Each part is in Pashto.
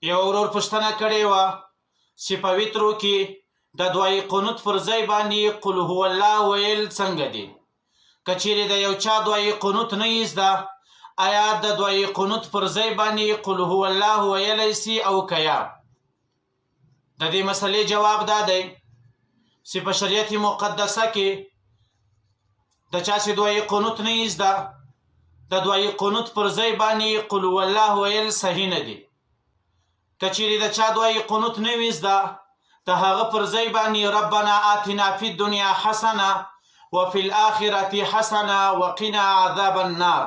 یو ورور پوښتنه کړې وه چې په وترو کې د دعای قنوت پر ځای باندې قل هو الله ویل څنګه دي؟ که چیرې د یو چا دعای قنوت نه یې زده، آیا د دعای قنوت پر ځای باندې قل هو الله ویلی سي او که یا؟ د دې مسئلې جواب دا دی چې په شریعت مقدسه کې د چا چې دعای قنوت نه یې زده، د دعای قنوت پر ځای باندې قل هو الله ویل صحیح نه دي. که چیرې د چا دعای قنوت نه وي زده، د هغه پر ځای باندې ربنا آتنا فی الدنیا حسنه وفي الآخرة حسنه وقنا عذاب النار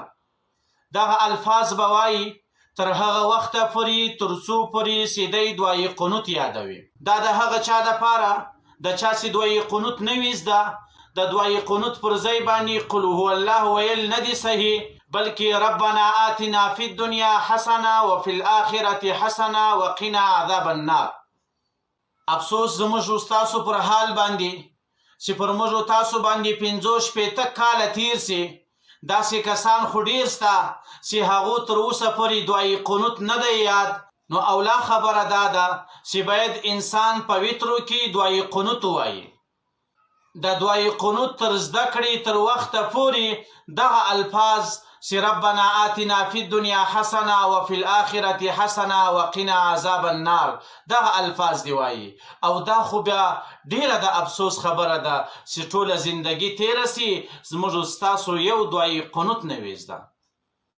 دغه الفاظ به وایي تر هغه وخته پورې تر څو پورې چې دی دعای قنوت یادوي. دا د هغه چا دپاره د چا چې دعای قنوت نه وي زده، د دعای قنوت پر ځای باندې قل هو الله ویل نه دي صحیح، بلکې ربنا آتنا فی الدنیا حسنه وفي الآخرة حسنه وقنا عذاب النار. افسوس زموږ ستاسو پر حال باندې چې پر موږ تاسو باندې 50-60 کاله تیر سي، داسې کسان خو ډیر سته چې هغو تر اوسه پورې دعای قنوت نه دی یاد. نو اولا خبره دا ده چې باید انسان په وترو کې دعای قنوت ووایي. د دعای قنوت تر زده کړې تر وخته پورې دغه الفاظ چې ربنا آتنا فی الدنیا حسنه وفي الآخرة حسنه وقنا عذاب النار دغه الفاظ دی وایي. او دا خو بیا ډیره د افسوس خبره ده چې ټوله زندگی تیره سي زموږ ستاسو یو دعای قنوت نه وي زده.